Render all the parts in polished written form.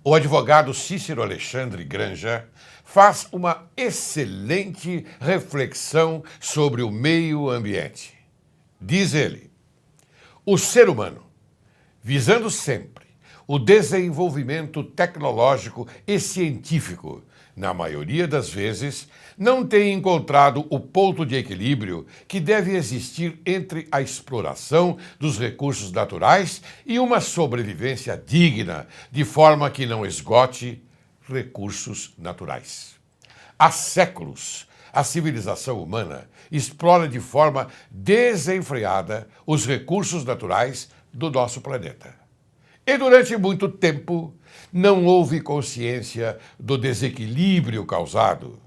O advogado Cícero Alexandre Granja faz uma excelente reflexão sobre o meio ambiente. Diz ele: o ser humano, visando sempre o desenvolvimento tecnológico e científico, na maioria das vezes, não tem encontrado o ponto de equilíbrio que deve existir entre a exploração dos recursos naturais e uma sobrevivência digna, de forma que não esgote recursos naturais. Há séculos, a civilização humana explora de forma desenfreada os recursos naturais do nosso planeta. E durante muito tempo não houve consciência do desequilíbrio causado.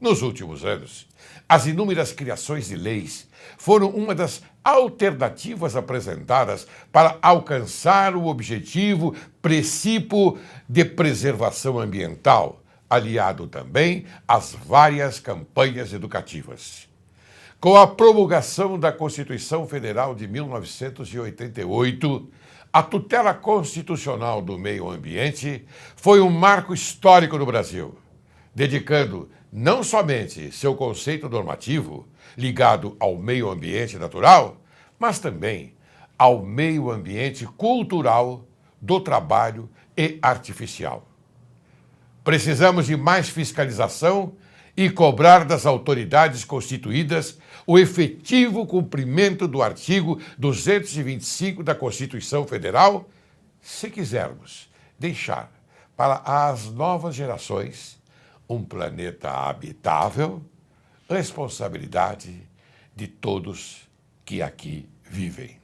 Nos últimos anos, as inúmeras criações de leis foram uma das alternativas apresentadas para alcançar o objetivo princípio de preservação ambiental, aliado também às várias campanhas educativas. Com a promulgação da Constituição Federal de 1988, a tutela constitucional do meio ambiente foi um marco histórico no Brasil, dedicando não somente seu conceito normativo, ligado ao meio ambiente natural, mas também ao meio ambiente cultural, do trabalho e artificial. Precisamos de mais fiscalização e cobrar das autoridades constituídas o efetivo cumprimento do artigo 225 da Constituição Federal, se quisermos deixar para as novas gerações um planeta habitável, responsabilidade de todos que aqui vivem.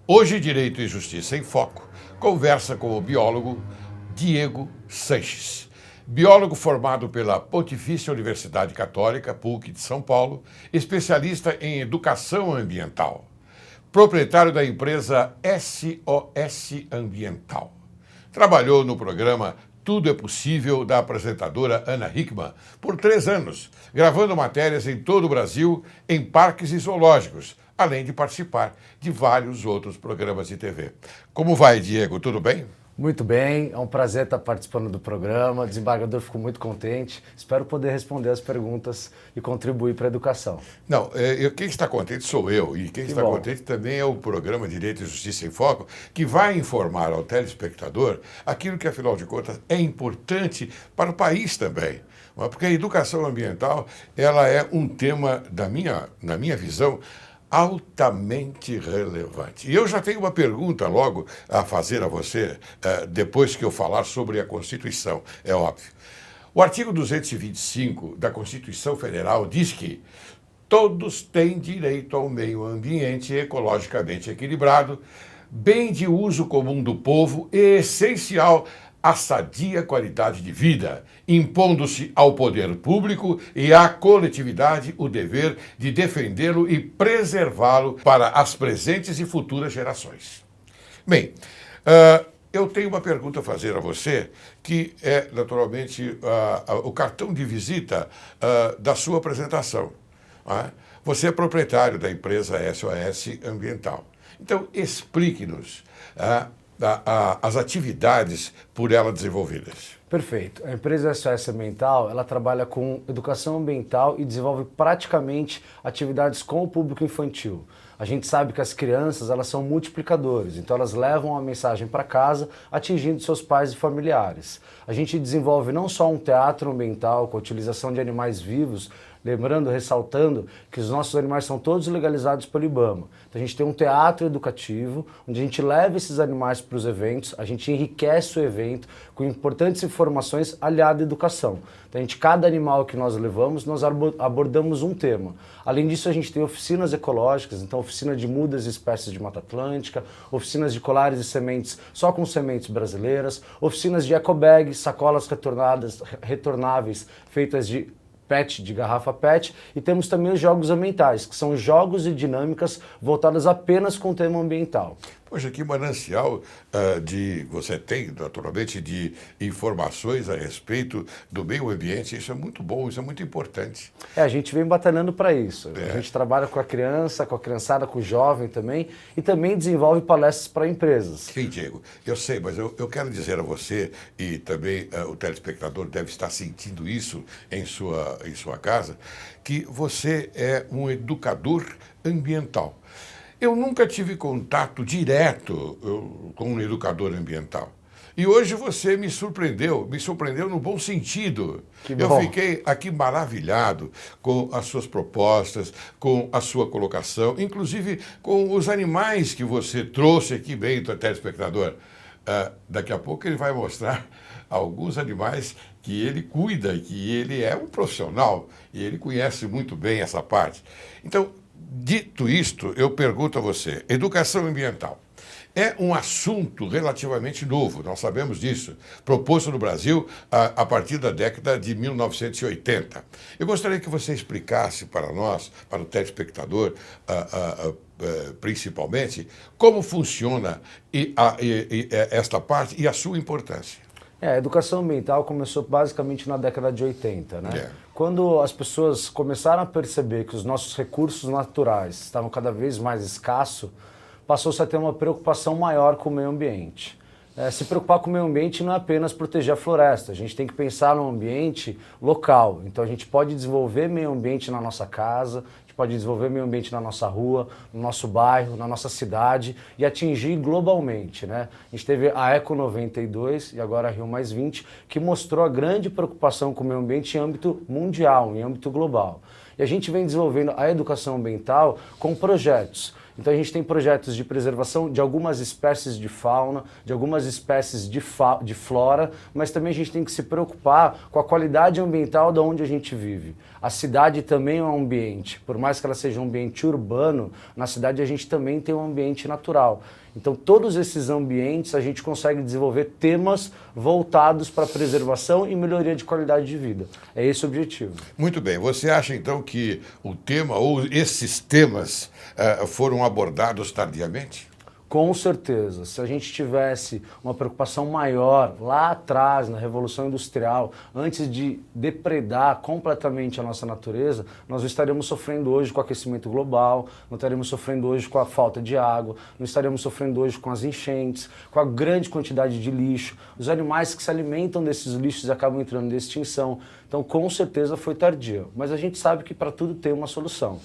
Hoje, Direito e Justiça em Foco conversa com o biólogo Diego Sanches, biólogo formado pela Pontifícia Universidade Católica, PUC de São Paulo, especialista em educação ambiental, proprietário da empresa SOS Ambiental. Trabalhou no programa Tudo é Possível, da apresentadora Ana Hickman, por 3 anos, gravando matérias em todo o Brasil, em parques e zoológicos, além de participar de vários outros programas de TV. Como vai, Diego? Tudo bem? Muito bem, é um prazer estar participando do programa. Desembargador, fico muito contente. Espero poder responder as perguntas e contribuir para a educação. Não, quem está contente sou eu, e quem está contente também é o programa Direito e Justiça em Foco, que vai informar ao telespectador aquilo que, afinal de contas, é importante para o país também. Porque a educação ambiental, ela é um tema, na minha visão, altamente relevante. E eu já tenho uma pergunta logo a fazer a você, depois que eu falar sobre a Constituição, é óbvio. O artigo 225 da Constituição Federal diz que todos têm direito ao meio ambiente ecologicamente equilibrado, bem de uso comum do povo e essencial à sadia qualidade de vida, impondo-se ao poder público e à coletividade o dever de defendê-lo e preservá-lo para as presentes e futuras gerações. Bem, eu tenho uma pergunta a fazer a você, que é, naturalmente, o cartão de visita da sua apresentação. Você é proprietário da empresa SOS Ambiental. Então, explique-nos as atividades por ela desenvolvidas. Perfeito. A empresa SOS Ambiental, ela trabalha com educação ambiental e desenvolve praticamente atividades com o público infantil. A gente sabe que as crianças, elas são multiplicadores, então elas levam a mensagem para casa, atingindo seus pais e familiares. A gente desenvolve não só um teatro ambiental com a utilização de animais vivos, lembrando, ressaltando que os nossos animais são todos legalizados pelo IBAMA. Então a gente tem um teatro educativo, onde a gente leva esses animais para os eventos, a gente enriquece o evento com importantes informações aliadas à educação. Então cada animal que nós levamos, nós abordamos um tema. Além disso, a gente tem oficinas ecológicas, então oficina de mudas e espécies de Mata Atlântica, oficinas de colares e sementes só com sementes brasileiras, oficinas de ecobag, sacolas retornáveis feitas de PET, de garrafa PET, e temos também os jogos ambientais, que são jogos e dinâmicas voltadas apenas com o tema ambiental. Poxa, que manancial você tem, naturalmente, de informações a respeito do meio ambiente. Isso é muito bom, isso é muito importante. A gente vem batalhando para isso. A gente trabalha com a criança, com a criançada, com o jovem também, e também desenvolve palestras para empresas. Sim, Diego, eu sei, mas eu quero dizer a você, e também o telespectador deve estar sentindo isso em sua casa, que você é um educador ambiental. Eu nunca tive contato direto com um educador ambiental. E hoje você me surpreendeu no bom sentido. Que bom. Eu fiquei aqui maravilhado com as suas propostas, com a sua colocação, inclusive com os animais que você trouxe aqui bem do telespectador. Daqui a pouco ele vai mostrar alguns animais que ele cuida, que ele é um profissional e ele conhece muito bem essa parte. Então, dito isto, eu pergunto a você, educação ambiental é um assunto relativamente novo, nós sabemos disso, proposto no Brasil a partir da década de 1980. Eu gostaria que você explicasse para nós, para o telespectador, principalmente, como funciona esta parte e a sua importância. A educação ambiental começou basicamente na década de 80, né? Quando as pessoas começaram a perceber que os nossos recursos naturais estavam cada vez mais escassos, passou-se a ter uma preocupação maior com o meio ambiente. Se preocupar com o meio ambiente não é apenas proteger a floresta, a gente tem que pensar no ambiente local. Então a gente pode desenvolver meio ambiente na nossa casa, a gente pode desenvolver meio ambiente na nossa rua, no nosso bairro, na nossa cidade e atingir globalmente, né? A gente teve a Eco 92 e agora a Rio+20, que mostrou a grande preocupação com o meio ambiente em âmbito mundial, em âmbito global. E a gente vem desenvolvendo a educação ambiental com projetos. Então a gente tem projetos de preservação de algumas espécies de fauna, de algumas espécies de flora, mas também a gente tem que se preocupar com a qualidade ambiental de onde a gente vive. A cidade também é um ambiente, por mais que ela seja um ambiente urbano, na cidade a gente também tem um ambiente natural. Então todos esses ambientes a gente consegue desenvolver temas voltados para a preservação e melhoria de qualidade de vida. É esse o objetivo. Muito bem. Você acha então que o tema ou esses temas foram abordados tardiamente? Com certeza. Se a gente tivesse uma preocupação maior lá atrás, na Revolução Industrial, antes de depredar completamente a nossa natureza, nós não estaríamos sofrendo hoje com o aquecimento global, não estaríamos sofrendo hoje com a falta de água, não estaríamos sofrendo hoje com as enchentes, com a grande quantidade de lixo, os animais que se alimentam desses lixos acabam entrando em extinção. Então, com certeza foi tardio. Mas a gente sabe que para tudo tem uma solução.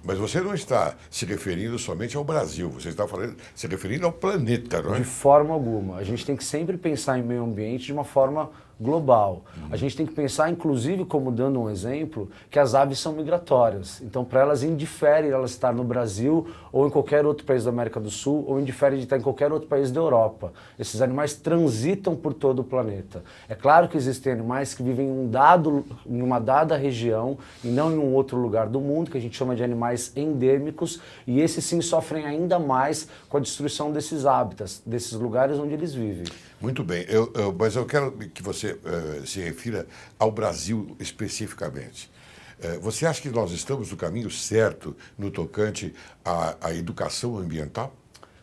Mas você não está se referindo somente ao Brasil, você está se referindo ao planeta, não é? De forma alguma. A gente tem que sempre pensar em meio ambiente de uma forma global. A gente tem que pensar, inclusive, como dando um exemplo, que as aves são migratórias. Então, para elas, indifere elas estar no Brasil ou em qualquer outro país da América do Sul, ou indifere de estar em qualquer outro país da Europa. Esses animais transitam por todo o planeta. É claro que existem animais que vivem em uma dada região e não em um outro lugar do mundo, que a gente chama de animais endêmicos, e esses sim sofrem ainda mais com a destruição desses hábitats, desses lugares onde eles vivem. Muito bem, mas eu quero que você se refira ao Brasil especificamente. Você acha que nós estamos no caminho certo no tocante à educação ambiental?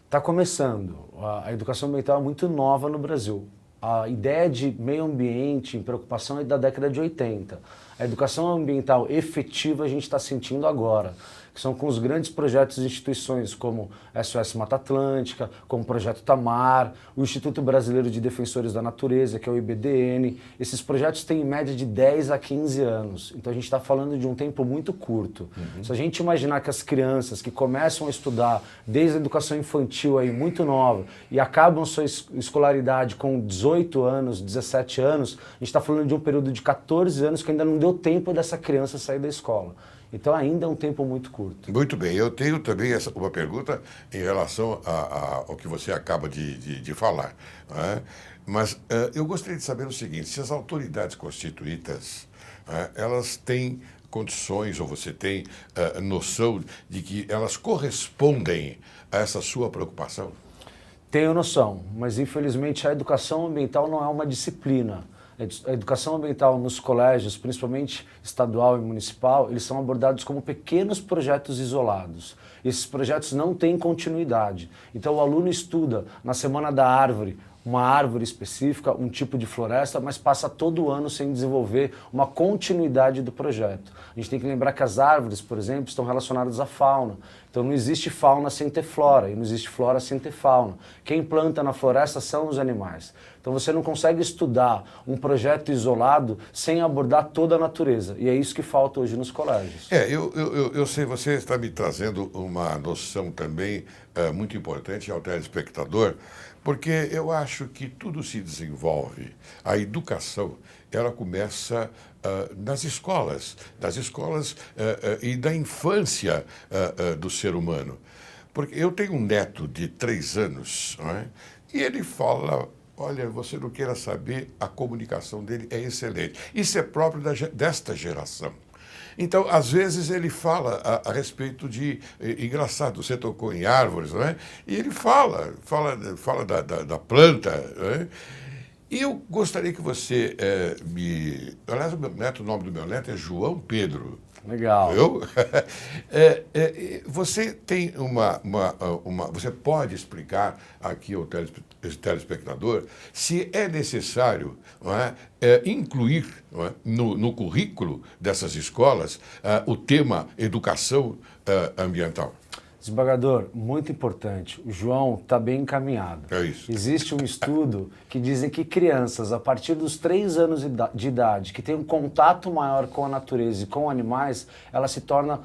Está começando. A educação ambiental é muito nova no Brasil. A ideia de meio ambiente em preocupação é da década de 80. A educação ambiental efetiva a gente está sentindo agora, que são com os grandes projetos e instituições como SOS Mata Atlântica, como o Projeto Tamar, o Instituto Brasileiro de Defensores da Natureza, que é o IBDN. Esses projetos têm em média de 10 a 15 anos, então a gente está falando de um tempo muito curto. Se a gente imaginar que as crianças que começam a estudar desde a educação infantil aí muito nova e acabam sua escolaridade com 18 anos, 17 anos, a gente está falando de um período de 14 anos que ainda não deu tempo dessa criança sair da escola. Então ainda é um tempo muito curto. Muito bem, eu tenho também uma pergunta em relação ao que você acaba de falar. Né? Mas eu gostaria de saber o seguinte, se as autoridades constituídas, elas têm condições, ou você tem noção de que elas correspondem a essa sua preocupação? Tenho noção, mas infelizmente a educação ambiental não é uma disciplina. A educação ambiental nos colégios, principalmente estadual e municipal, eles são abordados como pequenos projetos isolados. Esses projetos não têm continuidade. Então o aluno estuda na Semana da Árvore, uma árvore específica, um tipo de floresta, mas passa todo ano sem desenvolver uma continuidade do projeto. A gente tem que lembrar que as árvores, por exemplo, estão relacionadas à fauna. Então não existe fauna sem ter flora, e não existe flora sem ter fauna. Quem planta na floresta são os animais. Então você não consegue estudar um projeto isolado sem abordar toda a natureza. E é isso que falta hoje nos colégios. Eu sei, você está me trazendo uma noção também muito importante ao telespectador, porque eu acho que tudo se desenvolve. A educação, ela começa nas escolas e da infância do ser humano. Porque eu tenho um neto de 3 anos, não é? E ele fala: olha, você não queira saber, a comunicação dele é excelente. Isso é próprio desta geração. Então, às vezes, ele fala a respeito de... Engraçado, você tocou em árvores, não é? E ele fala da planta, não é? E eu gostaria que você Aliás, o nome do meu neto é João Pedro. Legal. Você tem você pode explicar aqui ao telespectador se é necessário, não é, incluir, não é, no currículo dessas escolas o tema educação ambiental? Desembargador, muito importante. O João está bem encaminhado. É isso. Existe um estudo que dizem que crianças, a partir dos 3 anos de idade, que têm um contato maior com a natureza e com animais, elas se tornam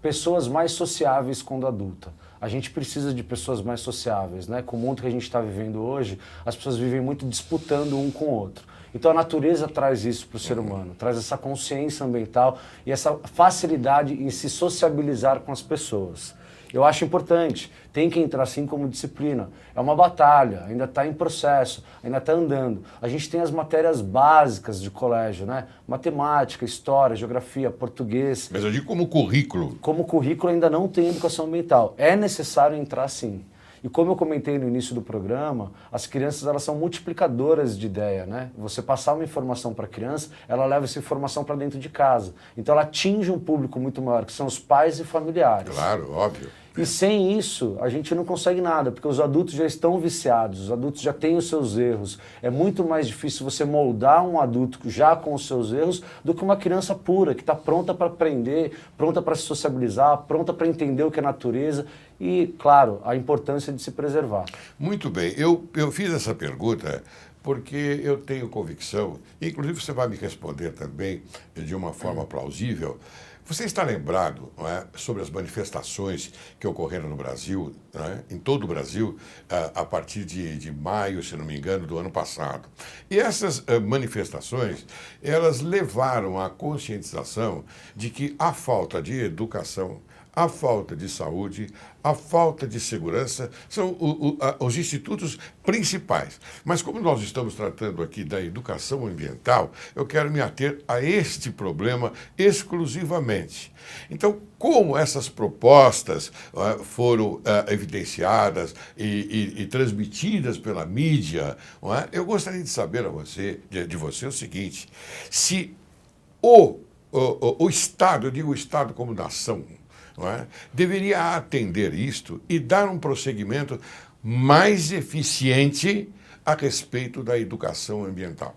pessoas mais sociáveis quando adulta. A gente precisa de pessoas mais sociáveis, né? Com o mundo que a gente está vivendo hoje, as pessoas vivem muito disputando um com o outro. Então a natureza traz isso para o ser humano, traz essa consciência ambiental e essa facilidade em se sociabilizar com as pessoas. Eu acho importante, tem que entrar assim como disciplina. É uma batalha, ainda está em processo, ainda está andando. A gente tem as matérias básicas de colégio, né? Matemática, história, geografia, português. Mas eu digo como currículo. Como currículo ainda não tem educação ambiental. É necessário entrar sim. E como eu comentei no início do programa, as crianças elas são multiplicadoras de ideia, né? Você passar uma informação para a criança, ela leva essa informação para dentro de casa. Então ela atinge um público muito maior, que são os pais e familiares. Claro, óbvio. E sem isso, a gente não consegue nada, porque os adultos já estão viciados, os adultos já têm os seus erros. É muito mais difícil você moldar um adulto já com os seus erros do que uma criança pura, que está pronta para aprender, pronta para se sociabilizar, pronta para entender o que é natureza e, claro, a importância de se preservar. Muito bem. Eu fiz essa pergunta porque eu tenho convicção, inclusive você vai me responder também de uma forma plausível. Você está lembrado, não é, sobre as manifestações que ocorreram no Brasil, não é, em todo o Brasil, a partir de maio, se não me engano, do ano passado. E essas manifestações, elas levaram à conscientização de que a falta de educação, a falta de saúde, a falta de segurança são os institutos principais. Mas como nós estamos tratando aqui da educação ambiental, eu quero me ater a este problema exclusivamente. Então, como essas propostas foram evidenciadas e transmitidas pela mídia, eu gostaria de saber de você o seguinte: se o Estado, eu digo o Estado como nação, não é, deveria atender isto e dar um prosseguimento mais eficiente a respeito da educação ambiental.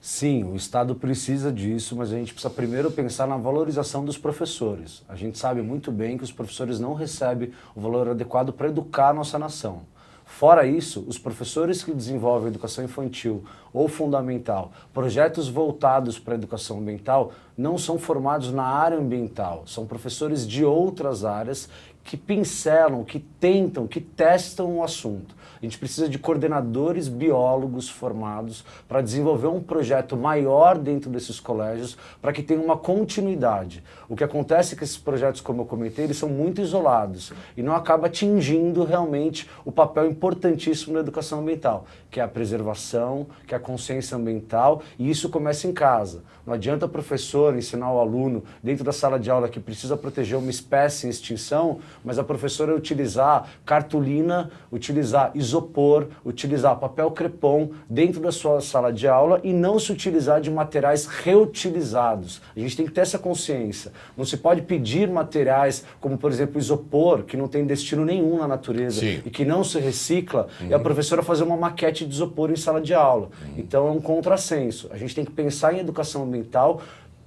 Sim, o Estado precisa disso, mas a gente precisa primeiro pensar na valorização dos professores. A gente sabe muito bem que os professores não recebem o valor adequado para educar a nossa nação. Fora isso, os professores que desenvolvem educação infantil ou fundamental, projetos voltados para a educação ambiental, não são formados na área ambiental, são professores de outras áreas que pincelam, que tentam, que testam o assunto. A gente precisa de coordenadores biólogos formados para desenvolver um projeto maior dentro desses colégios para que tenha uma continuidade. O que acontece é que esses projetos, como eu comentei, eles são muito isolados e não acaba atingindo realmente o papel importantíssimo na educação ambiental, que é a preservação, que é a consciência ambiental, e isso começa em casa. Não adianta o professor ensinar o aluno dentro da sala de aula que precisa proteger uma espécie em extinção, mas a professora utilizar cartolina, utilizar isopor, utilizar papel crepom dentro da sua sala de aula e não se utilizar de materiais reutilizados. A gente tem que ter essa consciência. Não se pode pedir materiais como, por exemplo, isopor, que não tem destino nenhum na natureza Sim. e que não se recicla, e a professora fazer uma maquete de isopor em sala de aula. Então é um contrassenso. A gente tem que pensar em educação ambiental,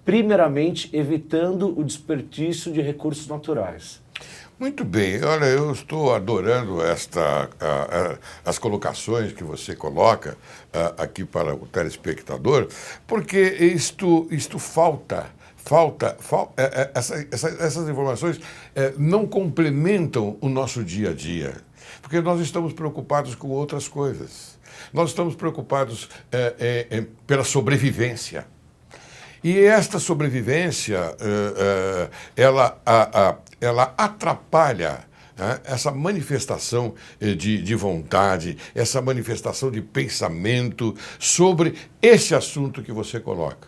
primeiramente evitando o desperdício de recursos naturais. Muito bem, olha, eu estou adorando as colocações que você coloca aqui para o telespectador, porque isto essas informações não complementam o nosso dia a dia, porque nós estamos preocupados com outras coisas. Nós estamos preocupados pela sobrevivência. E esta sobrevivência, ela atrapalha essa manifestação de vontade, essa manifestação de pensamento sobre esse assunto que você coloca.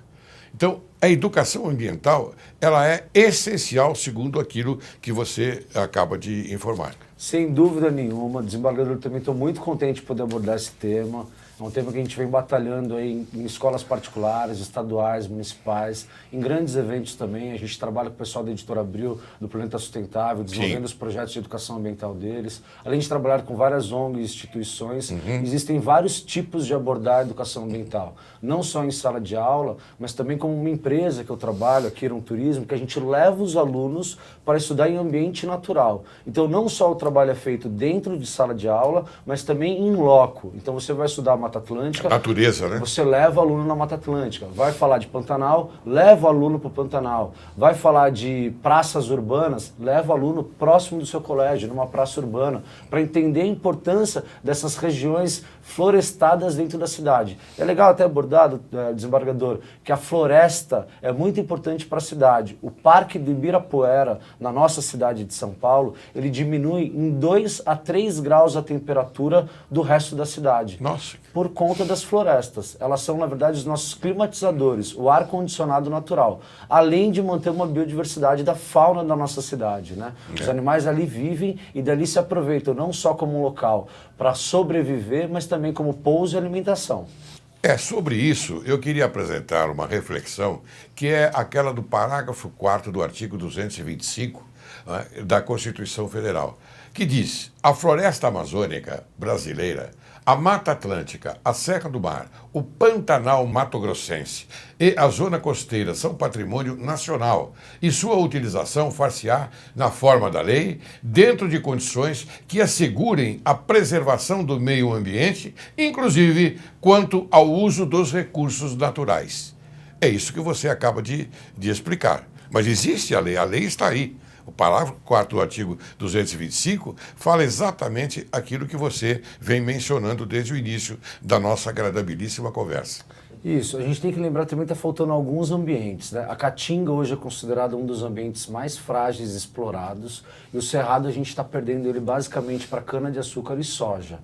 Então, a educação ambiental, ela é essencial, segundo aquilo que você acaba de informar. Sem dúvida nenhuma, desembargador, também estou muito contente de poder abordar esse tema. É um tema que a gente vem batalhando aí em escolas particulares, estaduais, municipais, em grandes eventos também. A gente trabalha com o pessoal da Editora Abril, do Planeta Sustentável, desenvolvendo os projetos de educação ambiental deles. Além de trabalhar com várias ONGs e instituições, existem vários tipos de abordar a educação ambiental. Não só em sala de aula, mas também como uma empresa que eu trabalho, aqui no Turismo, que a gente leva os alunos para estudar em ambiente natural. Então, não só o trabalho é feito dentro de sala de aula, mas também em loco. Então, você vai estudar Mata Atlântica. Natureza, né? Você leva o aluno na Mata Atlântica. Vai falar de Pantanal, leva o aluno para o Pantanal. Vai falar de praças urbanas, leva o aluno próximo do seu colégio, numa praça urbana, para entender a importância dessas regiões florestadas dentro da cidade. É legal até abordado, desembargador, que a floresta é muito importante para a cidade. O Parque do Ibirapuera, na nossa cidade de São Paulo, ele diminui em 2 a 3 graus a temperatura do resto da cidade. Nossa. Por conta das florestas. Elas são, na verdade, os nossos climatizadores, o ar-condicionado natural, além de manter uma biodiversidade da fauna da nossa cidade, né? Os animais ali vivem e dali se aproveitam não só como um local para sobreviver, mas também como pouso e alimentação. Sobre isso, eu queria apresentar uma reflexão que é aquela do parágrafo 4º do artigo 225 da Constituição Federal, que diz: a floresta amazônica brasileira, a Mata Atlântica, a Serra do Mar, o Pantanal Mato-Grossense e a Zona Costeira são patrimônio nacional e sua utilização far-se-á na forma da lei, dentro de condições que assegurem a preservação do meio ambiente, inclusive quanto ao uso dos recursos naturais. É isso que você acaba de explicar. Mas existe a lei está aí. O parágrafo 4º do artigo 225 fala exatamente aquilo que você vem mencionando desde o início da nossa agradabilíssima conversa. Isso, a gente tem que lembrar também que está faltando alguns ambientes, né? A Caatinga hoje é considerada um dos ambientes mais frágeis e explorados, e o Cerrado a gente está perdendo ele basicamente para cana-de-açúcar e soja.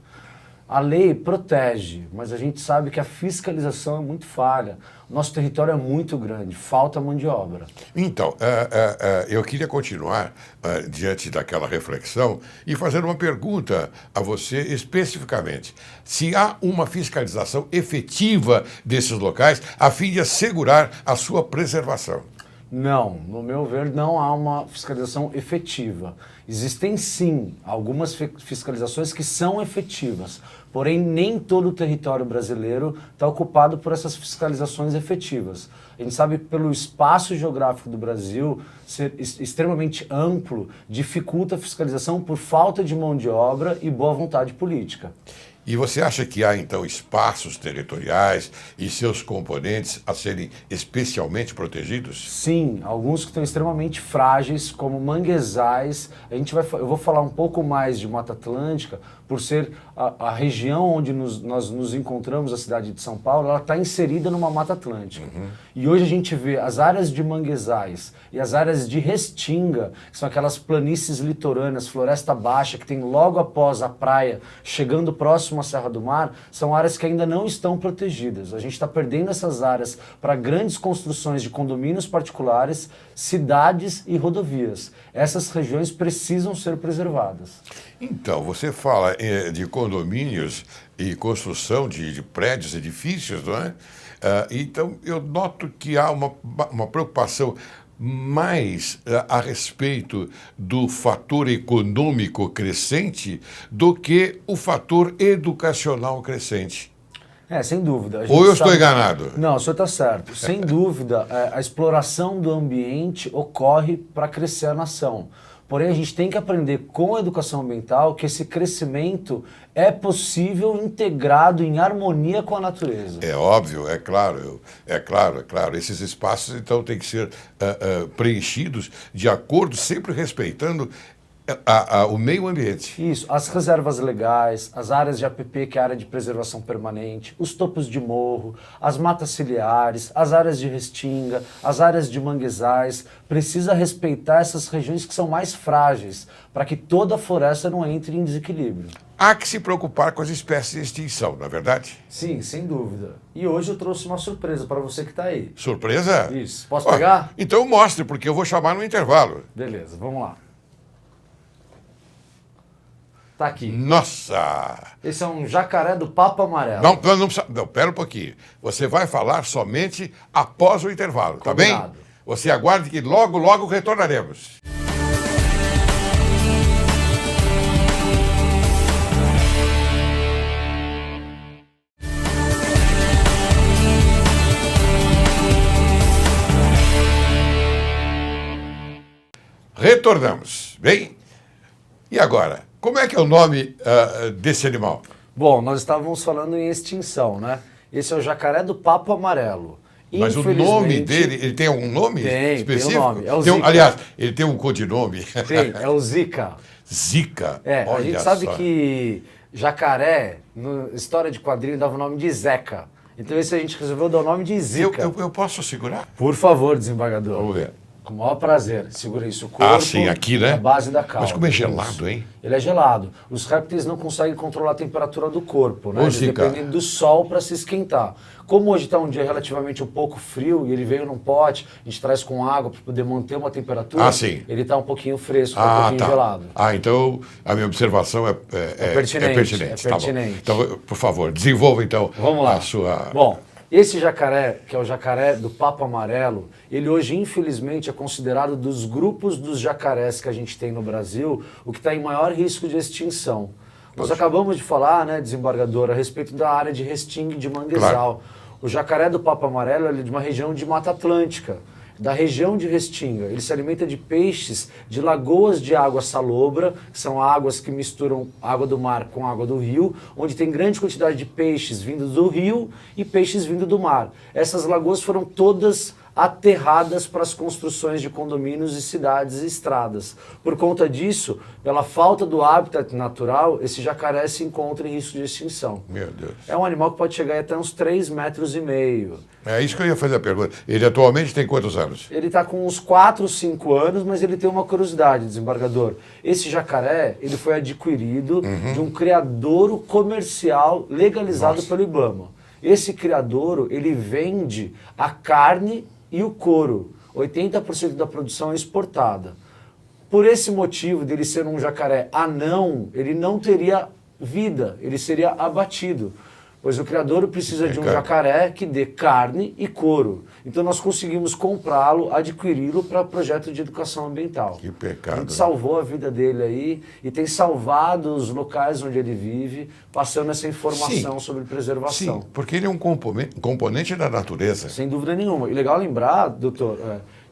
A lei protege, mas a gente sabe que a fiscalização é muito falha. Nosso território é muito grande, falta mão de obra. Então, eu queria continuar diante daquela reflexão e fazer uma pergunta a você especificamente. Se há uma fiscalização efetiva desses locais a fim de assegurar a sua preservação? Não, no meu ver, não há uma fiscalização efetiva. Existem sim algumas fiscalizações que são efetivas, porém nem todo o território brasileiro está ocupado por essas fiscalizações efetivas. A gente sabe que pelo espaço geográfico do Brasil ser extremamente amplo, dificulta a fiscalização por falta de mão de obra e boa vontade política. E você acha que há, então, espaços territoriais e seus componentes a serem especialmente protegidos? Sim, alguns que estão extremamente frágeis, como manguezais. Eu vou falar um pouco mais de Mata Atlântica, por ser a região onde nós nos encontramos, a cidade de São Paulo, ela está inserida numa Mata Atlântica. E hoje a gente vê as áreas de manguezais e as áreas de restinga, que são aquelas planícies litorâneas, floresta baixa, que tem logo após a praia, chegando próximo à Serra do Mar, são áreas que ainda não estão protegidas. A gente está perdendo essas áreas para grandes construções de condomínios particulares, cidades e rodovias. Essas regiões precisam ser preservadas. Então, você fala de condomínios e construção de prédios, edifícios, não é? Então, eu noto que há uma preocupação mais a respeito do fator econômico crescente do que o fator educacional crescente. Sem dúvida. Ou eu estou enganado? Não, o senhor está certo. Sem dúvida, a exploração do ambiente ocorre para crescer a nação. Porém, a gente tem que aprender com a educação ambiental que esse crescimento é possível integrado em harmonia com a natureza. É óbvio, é claro. Esses espaços, então, têm que ser preenchidos de acordo, sempre respeitando o meio ambiente. Isso, as reservas legais, as áreas de APP, que é a área de preservação permanente, os topos de morro, as matas ciliares, as áreas de restinga, as áreas de manguezais. Precisa respeitar essas regiões que são mais frágeis, para que toda a floresta não entre em desequilíbrio. Há que se preocupar com as espécies em extinção, não é verdade? Sim, sem dúvida. E hoje eu trouxe uma surpresa para você que está aí. Surpresa? Isso. Posso pegar? Então mostre, porque eu vou chamar no intervalo. Beleza, vamos lá. Tá aqui. Nossa! Esse é um jacaré do papo amarelo. Não, pera um pouquinho. Você vai falar somente após o intervalo, tá bem? Combinado. Você aguarde que logo, logo retornaremos. Retornamos. Bem, e agora? Como é que é o nome desse animal? Bom, nós estávamos falando em extinção, né? Esse é o jacaré do papo amarelo. Mas o nome dele, ele tem algum nome específico? Tem um nome, é o Zika. Aliás, ele tem um codinome. Tem, é o Zika. Zika? A gente sabe que jacaré, na história de quadrinho, dava o nome de Zeca. Então esse a gente resolveu dar o nome de Zika. Eu posso segurar? Por favor, desembargador. Vamos ver. Com o maior prazer. Segura isso. O corpo, sim, aqui, né? A base da cauda. Mas como é gelado, hein? Ele é gelado. Os répteis não conseguem controlar a temperatura do corpo, né? Eles Zika, dependem do sol para se esquentar. Como hoje está um dia relativamente um pouco frio e ele veio num pote, a gente traz com água para poder manter uma temperatura, sim. ele está um pouquinho fresco, um pouquinho gelado. Então a minha observação é pertinente. Tá bom. Então, por favor, desenvolva então. Vamos lá. A sua... Bom, esse jacaré, que é o jacaré do papo amarelo, ele hoje, infelizmente, é considerado dos grupos dos jacarés que a gente tem no Brasil, o que está em maior risco de extinção. Nós acabamos de falar, né, desembargador, a respeito da área de restinga e de manguezal. Claro. O jacaré do papo amarelo é de uma região de Mata Atlântica, da região de Restinga. Ele se alimenta de peixes de lagoas de água salobra, que são águas que misturam água do mar com água do rio, onde tem grande quantidade de peixes vindos do rio e peixes vindo do mar. Essas lagoas foram todas aterradas para as construções de condomínios e cidades e estradas. Por conta disso, pela falta do hábitat natural, esse jacaré se encontra em risco de extinção. Meu Deus. É um animal que pode chegar até uns 3,5 metros. É isso que eu ia fazer a pergunta. Ele atualmente tem quantos anos? Ele está com uns 4, 5 anos, mas ele tem uma curiosidade, desembargador. Esse jacaré, ele foi adquirido de um criadouro comercial legalizado pelo IBAMA. Esse criadouro, ele vende a carne e o couro. 80% da produção é exportada. Por esse motivo dele ser um jacaré anão, ele não teria vida, ele seria abatido. Pois o criadouro precisa de um jacaré que dê carne e couro. Então nós conseguimos comprá-lo, adquiri-lo para projeto de educação ambiental. Que pecado. A gente salvou a vida dele aí e tem salvado os locais onde ele vive, passando essa informação sobre preservação. Sim, porque ele é um componente da natureza. Sem dúvida nenhuma. E legal lembrar, doutor,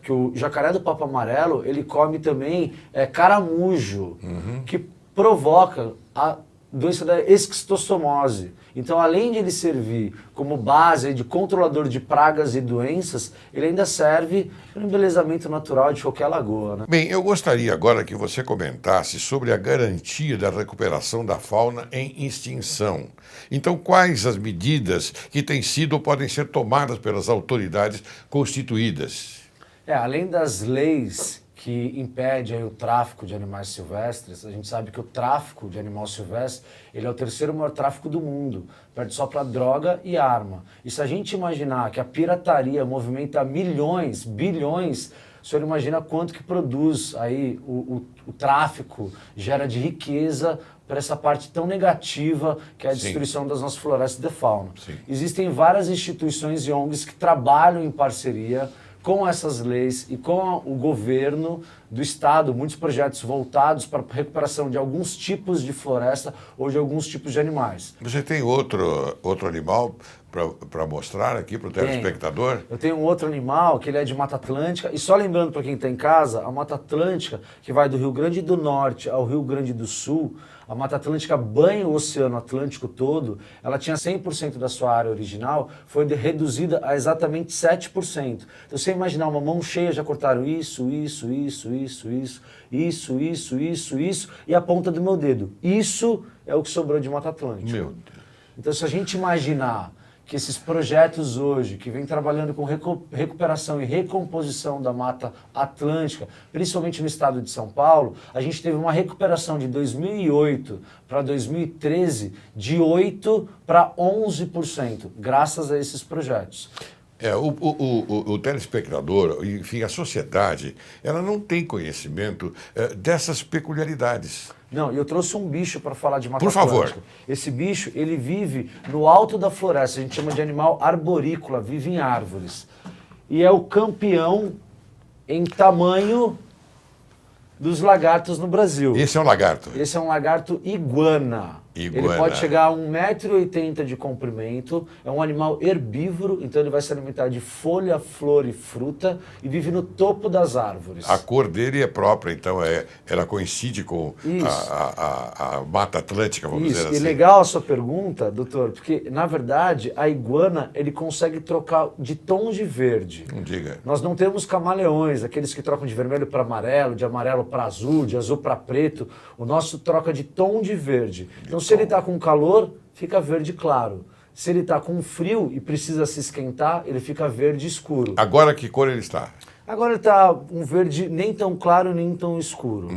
que o jacaré do papo amarelo, ele come também caramujo, que provoca a doença da esquistossomose. Então, além de ele servir como base de controlador de pragas e doenças, ele ainda serve para o embelezamento natural de qualquer lagoa, né? Bem, eu gostaria agora que você comentasse sobre a garantia da recuperação da fauna em extinção. Então, quais as medidas que têm sido ou podem ser tomadas pelas autoridades constituídas? Além das leis que impedem aí o tráfico de animais silvestres, a gente sabe que o tráfico de animal silvestre ele é o terceiro maior tráfico do mundo, perde só para droga e arma. E se a gente imaginar que a pirataria movimenta milhões, bilhões, o senhor imagina quanto que produz aí o tráfico, gera de riqueza para essa parte tão negativa que é a destruição das nossas florestas de fauna. Sim. Existem várias instituições e ONGs que trabalham em parceria com essas leis e com o governo do estado, muitos projetos voltados para a recuperação de alguns tipos de floresta ou de alguns tipos de animais. Você tem outro animal para mostrar aqui para o telespectador? Eu tenho um outro animal que ele é de Mata Atlântica, e só lembrando para quem está em casa, a Mata Atlântica, que vai do Rio Grande do Norte ao Rio Grande do Sul, a Mata Atlântica banha o Oceano Atlântico todo, ela tinha 100% da sua área original, foi reduzida a exatamente 7%. Então, você imaginar uma mão cheia, já cortaram isso, e a ponta do meu dedo. Isso é o que sobrou de Mata Atlântica. Meu Deus. Então, se a gente imaginar que esses projetos hoje, que vêm trabalhando com recuperação e recomposição da Mata Atlântica, principalmente no estado de São Paulo, a gente teve uma recuperação de 2008 para 2013 de 8% para 11%, graças a esses projetos. O telespectador, enfim, a sociedade, ela não tem conhecimento dessas peculiaridades. Não, e eu trouxe um bicho para falar de Mata Por favor. Atlântica. Esse bicho, ele vive no alto da floresta, a gente chama de animal arborícola, vive em árvores. E é o campeão em tamanho dos lagartos no Brasil. Esse é um lagarto. Esse é um lagarto iguana. Ele pode chegar a 1,80 m de comprimento, é um animal herbívoro, então ele vai se alimentar de folha, flor e fruta e vive no topo das árvores. A cor dele é própria, então ela coincide com a Mata Atlântica, vamos dizer assim. E legal a sua pergunta, doutor, porque na verdade a iguana ele consegue trocar de tons de verde. Não diga. Nós não temos camaleões, aqueles que trocam de vermelho para amarelo, de amarelo para azul, de azul para preto. O nosso troca de tom de verde. Então, se ele está com calor, fica verde claro. Se ele está com frio e precisa se esquentar, ele fica verde escuro. Agora, que cor ele está? Agora ele está um verde nem tão claro, nem tão escuro.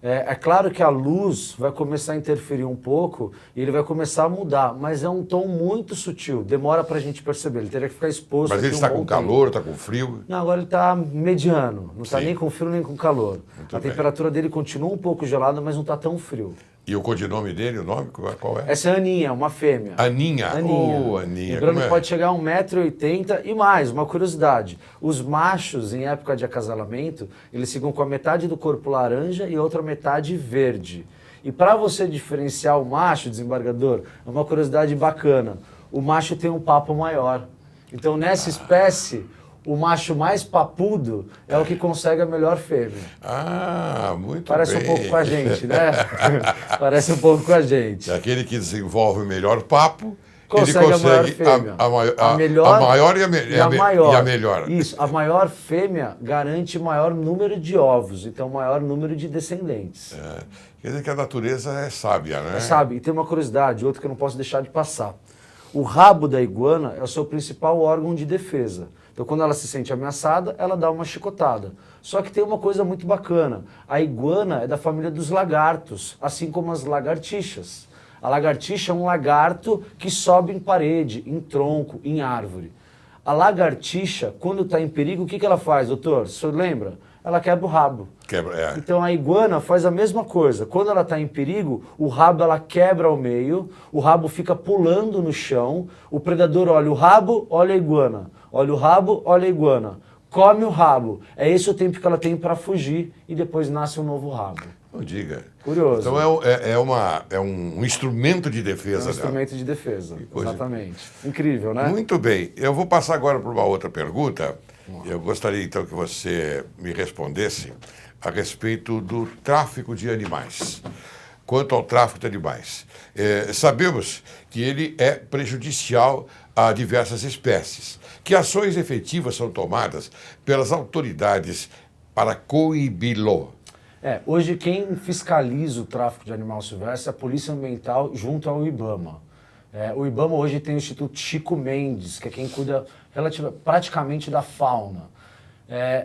É claro que a luz vai começar a interferir um pouco e ele vai começar a mudar, mas é um tom muito sutil, demora pra gente perceber, ele teria que ficar exposto. Mas ele está com calor, está com frio? Não, agora ele está mediano, não está nem com frio nem com calor. Muito a bem. temperatura dele continua um pouco gelada, mas não está tão frio. E o codinome dele, o nome, qual é? Essa é a Aninha, uma fêmea. Aninha. Oh, Aninha. Lembrando que pode chegar a 1,80 m e mais, uma curiosidade. Os machos, em época de acasalamento, eles ficam com a metade do corpo laranja e a outra metade verde. E para você diferenciar o macho, desembargador, é uma curiosidade bacana. O macho tem um papo maior. Então, nessa espécie, o macho mais papudo é o que consegue a melhor fêmea. Muito Parece bem. um pouco com a gente, né? Parece um pouco com a gente. Aquele que desenvolve o melhor papo, Consegue ele consegue a maior fêmea. a maior e a melhor. Isso, a maior fêmea garante maior número de ovos, então maior número de descendentes. Quer dizer que a natureza é sábia, né? Sabe, e tem uma curiosidade, outra que eu não posso deixar de passar. O rabo da iguana é o seu principal órgão de defesa. Então, quando ela se sente ameaçada, ela dá uma chicotada. Só que tem uma coisa muito bacana. A iguana é da família dos lagartos, assim como as lagartixas. A lagartixa é um lagarto que sobe em parede, em tronco, em árvore. A lagartixa, quando está em perigo, o que ela faz, doutor? O senhor lembra? Ela quebra o rabo. Então a iguana faz a mesma coisa. Quando ela está em perigo, o rabo ela quebra ao meio, o rabo fica pulando no chão, o predador olha o rabo, olha a iguana. Olha o rabo, olha a iguana. Come o rabo. É esse o tempo que ela tem para fugir e depois nasce um novo rabo. Não diga. Curioso. Então é um instrumento de defesa. Instrumento de defesa, exatamente. Incrível, né? Muito bem. Eu vou passar agora para uma outra pergunta. Eu gostaria então que você me respondesse a respeito do tráfico de animais. quanto ao tráfico de animais. Sabemos que ele é prejudicial a diversas espécies. Que ações efetivas são tomadas pelas autoridades para coibi-lo? Hoje quem fiscaliza o tráfico de animal silvestre é a Polícia Ambiental junto ao IBAMA. O IBAMA hoje tem o Instituto Chico Mendes, que é quem cuida praticamente da fauna.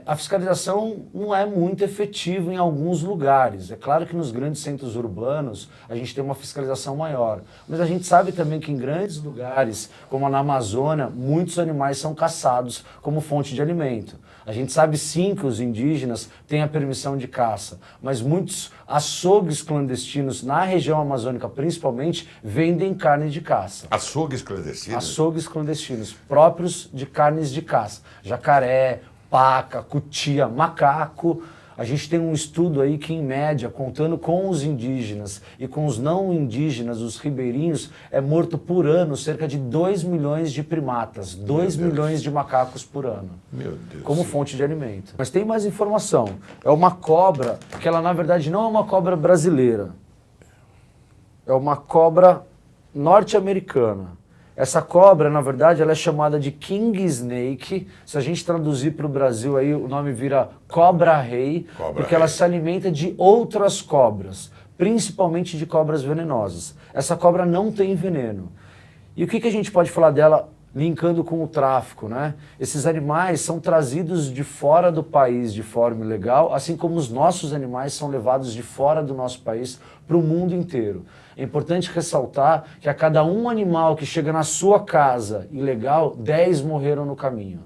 A fiscalização não é muito efetiva em alguns lugares. É claro que nos grandes centros urbanos a gente tem uma fiscalização maior. Mas a gente sabe também que em grandes lugares, como na Amazônia, muitos animais são caçados como fonte de alimento. A gente sabe sim que os indígenas têm a permissão de caça, mas muitos açougues clandestinos na região amazônica, principalmente, vendem carne de caça. Açougues clandestinos? Açougues clandestinos, próprios de carnes de caça. Jacaré, paca, cutia, macaco. A gente tem um estudo aí que, em média, contando com os indígenas e com os não indígenas, os ribeirinhos, é morto por ano cerca de 2 milhões de primatas, 2 milhões de macacos por ano. Meu Deus. Como fonte de alimento. Mas tem mais informação. É uma cobra que ela, na verdade, não é uma cobra brasileira. É uma cobra norte-americana. Essa cobra, na verdade, ela é chamada de King Snake. Se a gente traduzir para o Brasil, aí o nome vira cobra-rei, porque ela se alimenta de outras cobras, principalmente de cobras venenosas. Essa cobra não tem veneno. E o que a gente pode falar dela linkando com o tráfico, né? Esses animais são trazidos de fora do país de forma ilegal, assim como os nossos animais são levados de fora do nosso país para o mundo inteiro. É importante ressaltar que a cada um animal que chega na sua casa ilegal, 10 morreram no caminho.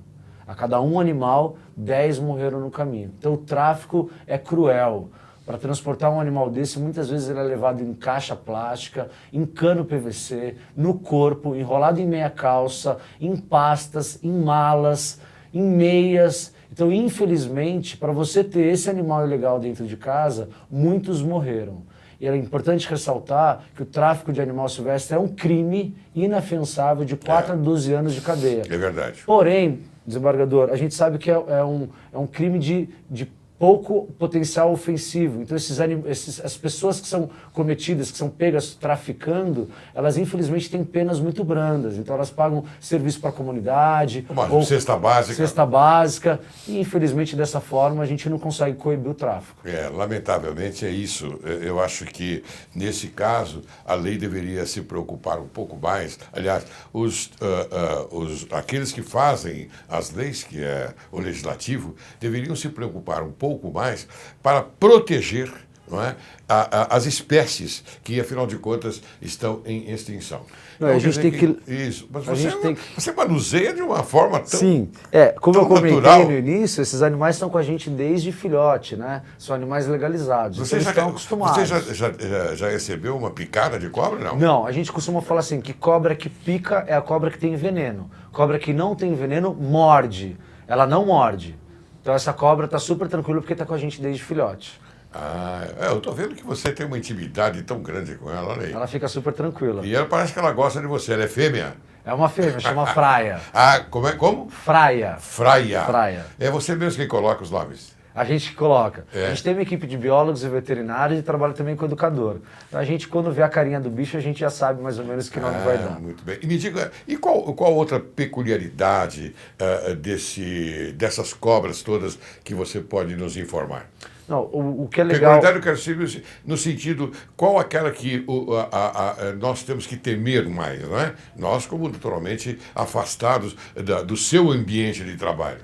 A cada um animal, 10 morreram no caminho. Então o tráfico é cruel. Para transportar um animal desse, muitas vezes ele é levado em caixa plástica, em cano PVC, no corpo, enrolado em meia calça, em pastas, em malas, em meias. Então, infelizmente, para você ter esse animal ilegal dentro de casa, muitos morreram. E é importante ressaltar que o tráfico de animal silvestre é um crime inafiançável de 4 a 12 anos de cadeia. É verdade. Porém, desembargador, a gente sabe que é um crime de pouco potencial ofensivo. Então as pessoas que são cometidas, que são pegas traficando, elas infelizmente têm penas muito brandas. Então elas pagam serviço para a comunidade, ou cesta básica. Cesta básica, e infelizmente dessa forma a gente não consegue coibir o tráfico. Lamentavelmente é isso. Eu acho que nesse caso a lei deveria se preocupar um pouco mais. Aliás, aqueles que fazem as leis, que é o legislativo, deveriam se preocupar um pouco mais para proteger, não é, as espécies que, afinal de contas, estão em extinção. Não, a gente tem que... Isso, mas você manuseia de uma forma tão... Sim, como eu comentei natural. No início, esses animais estão com a gente desde filhote, né? São animais legalizados, Você eles estão acostumados. Você já recebeu uma picada de cobra, não? Não, a gente costuma falar assim, que cobra que pica é a cobra que tem veneno. Cobra que não tem veneno morde, ela não morde. Então essa cobra está super tranquila porque está com a gente desde filhote. Eu tô vendo que você tem uma intimidade tão grande com ela, olha aí. Ela fica super tranquila. E ela parece que ela gosta de você, ela é fêmea? É uma fêmea, chama Fraia. Como? Fraia. Fraia. É você mesmo quem coloca os nomes? A gente coloca. A gente tem uma equipe de biólogos e veterinários e trabalha também com educador. Então a gente, quando vê a carinha do bicho, a gente já sabe mais ou menos que nome vai dar. Muito bem. E me diga, qual outra peculiaridade dessas cobras todas que você pode nos informar? Não, o que é legal... Peculiaridade eu quero saber no sentido, qual aquela que nós temos que temer mais, não é? Nós, como naturalmente afastados do seu ambiente de trabalho.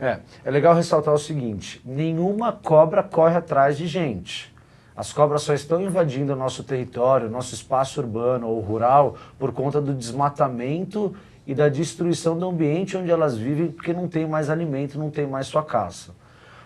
É legal ressaltar o seguinte, nenhuma cobra corre atrás de gente. As cobras só estão invadindo o nosso território, nosso espaço urbano ou rural, por conta do desmatamento e da destruição do ambiente onde elas vivem, porque não tem mais alimento, não tem mais sua caça.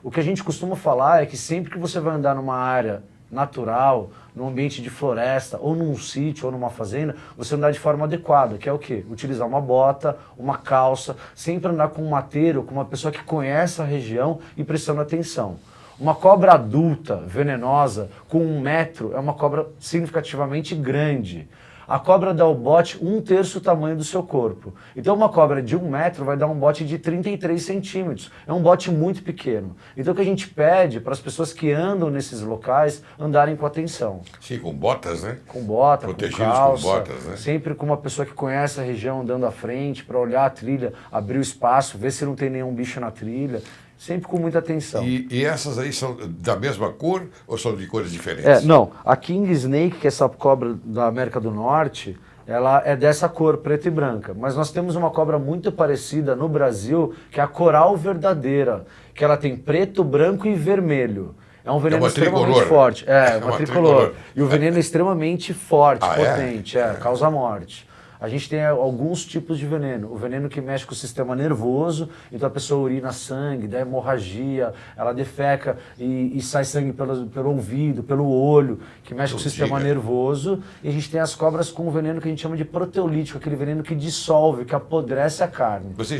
O que a gente costuma falar é que sempre que você vai andar numa área natural, num ambiente de floresta, ou num sítio, ou numa fazenda, você andar de forma adequada, que é o quê? Utilizar uma bota, uma calça, sempre andar com um mateiro, com uma pessoa que conhece a região e prestando atenção. Uma cobra adulta, venenosa, com 1 metro, é uma cobra significativamente grande. A cobra dá o bote 1/3 o tamanho do seu corpo. Então uma cobra de 1 metro vai dar um bote de 33 centímetros. É um bote muito pequeno. Então o que a gente pede para as pessoas que andam nesses locais andarem com atenção. Sim, com botas, né? Com bota, protegidos com calça, com botas, né? sempre com uma pessoa que conhece a região andando à frente para olhar a trilha, abrir o espaço, ver se não tem nenhum bicho na trilha. Sempre com muita atenção. E essas aí são da mesma cor ou são de cores diferentes? Não, a King Snake, que é essa cobra da América do Norte, ela é dessa cor, preta e branca. Mas nós temos uma cobra muito parecida no Brasil, que é a coral verdadeira, que ela tem preto, branco e vermelho. É um veneno extremamente tricolor. forte. É uma tricolor. E o veneno é extremamente forte, Ah, potente, causa morte. A gente tem alguns tipos de veneno. O veneno que mexe com o sistema nervoso, então a pessoa urina sangue, dá hemorragia, ela defeca e sai sangue pelo ouvido, pelo olho, que mexe com o sistema nervoso. E a gente tem as cobras com um veneno que a gente chama de proteolítico, aquele veneno que dissolve, que apodrece a carne. Você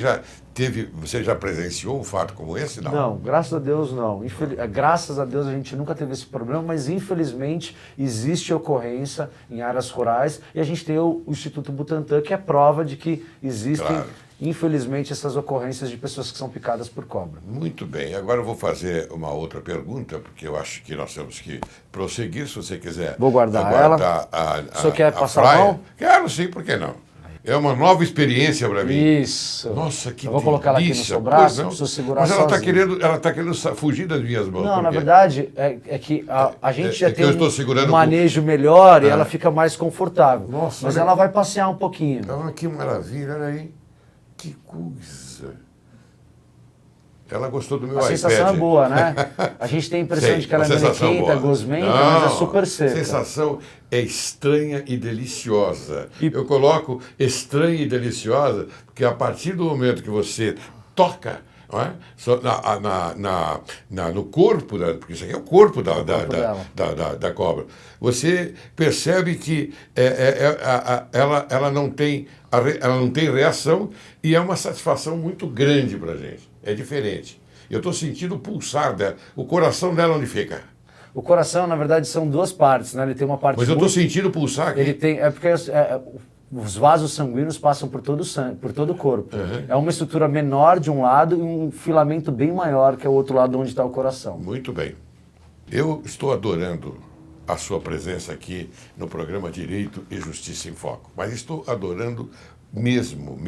já presenciou um fato como esse? Não, não, graças a Deus não. Graças a Deus a gente nunca teve esse problema, mas infelizmente existe ocorrência em áreas rurais e a gente tem o Instituto Butantan, que é prova de que existem, infelizmente, essas ocorrências de pessoas que são picadas por cobra. Muito bem. Agora eu vou fazer uma outra pergunta, porque eu acho que nós temos que prosseguir, se você quiser. Vou guardar ela. O senhor quer passar a mão? Quero sim, por que não? É uma nova experiência para mim. Isso. Nossa, que eu vou colocar ela aqui no seu braço, para você segurar Mas ela sozinho. está querendo fugir das minhas mãos. Não, na verdade, é que a gente já tem um manejo melhor e ela fica mais confortável. Nossa, mas ela vai passear um pouquinho. Ah, que maravilha, olha aí. Que coisa. Ela gostou do meu iPad. A sensação é boa, né? A gente tem a impressão de que ela é melequenta, gosmenta, mas é super seca. A sensação é estranha e deliciosa. Eu coloco estranha e deliciosa porque a partir do momento que você toca, não é? No corpo, porque isso aqui é o corpo da cobra, você percebe que ela não tem reação e é uma satisfação muito grande para a gente. É diferente. Eu estou sentindo o pulsar dela. O coração dela onde fica? O coração, na verdade, são duas partes, né? Ele tem uma parte. Mas eu estou sentindo pulsar aqui. Ele tem. É porque os vasos sanguíneos passam por todo o corpo. Uhum. É uma estrutura menor de um lado e um filamento bem maior que é o outro lado onde está o coração. Muito bem. Eu estou adorando a sua presença aqui no programa Direito e Justiça em Foco. Mas estou adorando mesmo.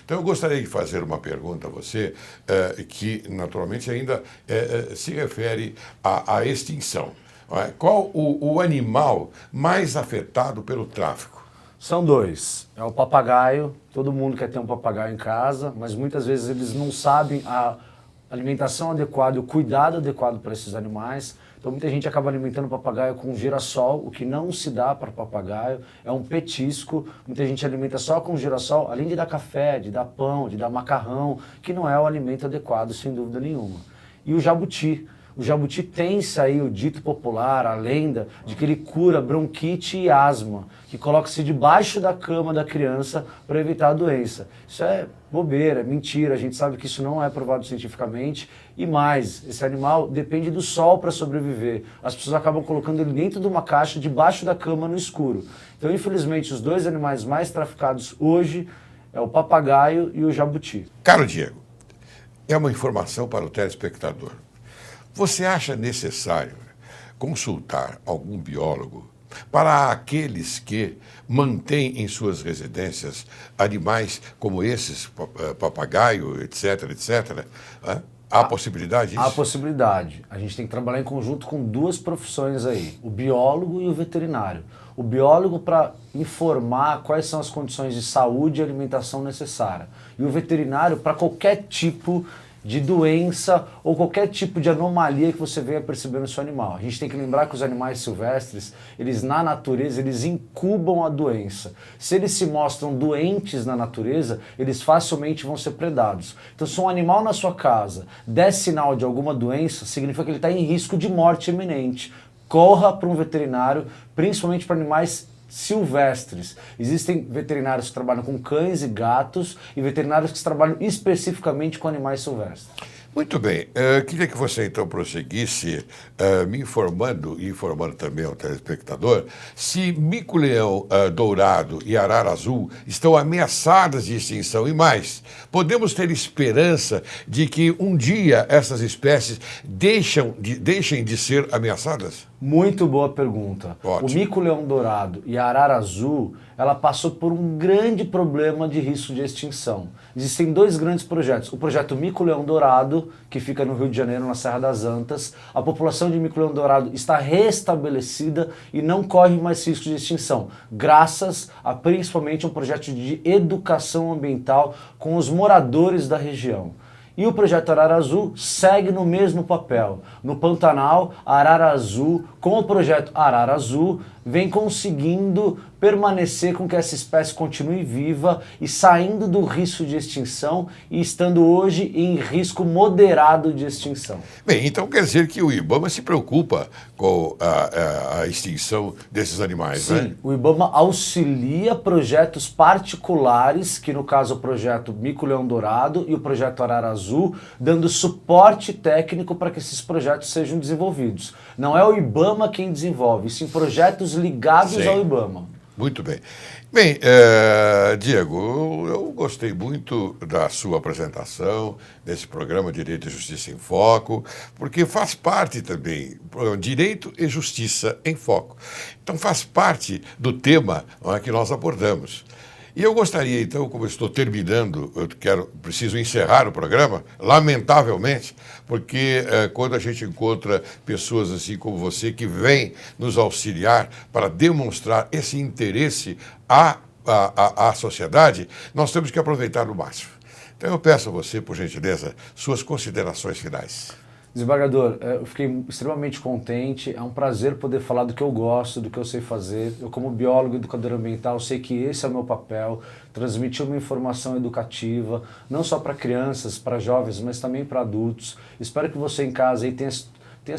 Então eu gostaria de fazer uma pergunta a você que naturalmente ainda se refere à extinção. Qual o animal mais afetado pelo tráfico? São dois. É o papagaio. Todo mundo quer ter um papagaio em casa, mas muitas vezes eles não sabem a alimentação adequada e o cuidado adequado para esses animais. Então muita gente acaba alimentando o papagaio com girassol, o que não se dá para papagaio, é um petisco. Muita gente alimenta só com girassol, além de dar café, de dar pão, de dar macarrão, que não é o alimento adequado, sem dúvida nenhuma. E o jabuti. O jabuti tem isso aí, o dito popular, a lenda, de que ele cura bronquite e asma, que coloca-se debaixo da cama da criança para evitar a doença. Isso é bobeira, é mentira, a gente sabe que isso não é provado cientificamente. E mais, esse animal depende do sol para sobreviver. As pessoas acabam colocando ele dentro de uma caixa, debaixo da cama, no escuro. Então, infelizmente, os dois animais mais traficados hoje é o papagaio e o jabuti. Caro Diego, é uma informação para o telespectador. Você acha necessário consultar algum biólogo para aqueles que mantêm em suas residências animais como esses, papagaio, etc, etc? Há possibilidade disso? Há possibilidade. A gente tem que trabalhar em conjunto com duas profissões aí, o biólogo e o veterinário. O biólogo para informar quais são as condições de saúde e alimentação necessária. E o veterinário para qualquer tipo de doença ou qualquer tipo de anomalia que você venha perceber no seu animal. A gente tem que lembrar que os animais silvestres, eles na natureza, eles incubam a doença. Se eles se mostram doentes na natureza, eles facilmente vão ser predados. Então, se um animal na sua casa der sinal de alguma doença, significa que ele está em risco de morte iminente. Corra para um veterinário, principalmente para animais silvestres. Existem veterinários que trabalham com cães e gatos e veterinários que trabalham especificamente com animais silvestres. Muito bem. Queria que você, então, prosseguisse me informando e informando também ao telespectador se mico-leão dourado e arara azul estão ameaçadas de extinção e mais. Podemos ter esperança de que um dia essas espécies deixem de ser ameaçadas? Muito boa pergunta. Ótimo. O mico-leão dourado e a arara azul, ela passou por um grande problema de risco de extinção. Existem dois grandes projetos. O projeto Mico-leão dourado, que fica no Rio de Janeiro, na Serra das Antas. A população de mico-leão dourado está restabelecida e não corre mais risco de extinção, graças a principalmente um projeto de educação ambiental com os moradores da região. E o projeto Arara Azul segue no mesmo papel. No Pantanal, a Arara Azul, com o projeto Arara Azul, vem conseguindo permanecer com que essa espécie continue viva e saindo do risco de extinção e estando hoje em risco moderado de extinção. Bem, então quer dizer que o IBAMA se preocupa com a extinção desses animais, né? Sim, o IBAMA auxilia projetos particulares, que no caso o projeto Mico-leão dourado e o projeto Arara Azul, dando suporte técnico para que esses projetos sejam desenvolvidos. Não é o IBAMA quem desenvolve, sim projetos ligados Sim. ao IBAMA. Muito bem. Bem, Diego, eu gostei muito da sua apresentação desse programa Direito e Justiça em Foco, porque faz parte também, Direito e Justiça em Foco. Então faz parte do tema que nós abordamos. E eu gostaria, então, como eu estou terminando, preciso encerrar o programa, lamentavelmente, porque quando a gente encontra pessoas assim como você que vêm nos auxiliar para demonstrar esse interesse à sociedade, nós temos que aproveitar no máximo. Então eu peço a você, por gentileza, suas considerações finais. Desembargador, eu fiquei extremamente contente, é um prazer poder falar do que eu gosto, do que eu sei fazer. Eu, como biólogo e educador ambiental, sei que esse é o meu papel, transmitir uma informação educativa, não só para crianças, para jovens, mas também para adultos. Espero que você em casa aí tenha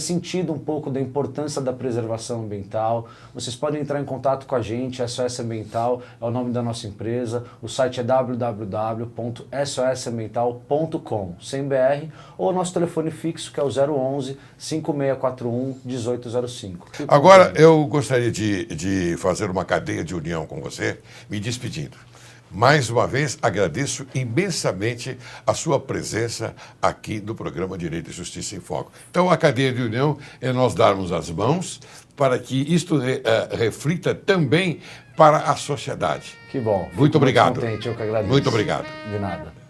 sentido um pouco da importância da preservação ambiental. Vocês podem entrar em contato com a gente, SOS Ambiental é o nome da nossa empresa, o site é www.sosambiental.com, sem BR, ou o nosso telefone fixo que é o 011 5641 1805. Agora eu gostaria de fazer uma cadeia de união com você, me despedindo. Mais uma vez, agradeço imensamente a sua presença aqui no programa Direito e Justiça em Foco. Então, a cadeia de união é nós darmos as mãos para que isto reflita também para a sociedade. Que bom. Muito obrigado. Muito contente, eu que agradeço. Muito obrigado. De nada.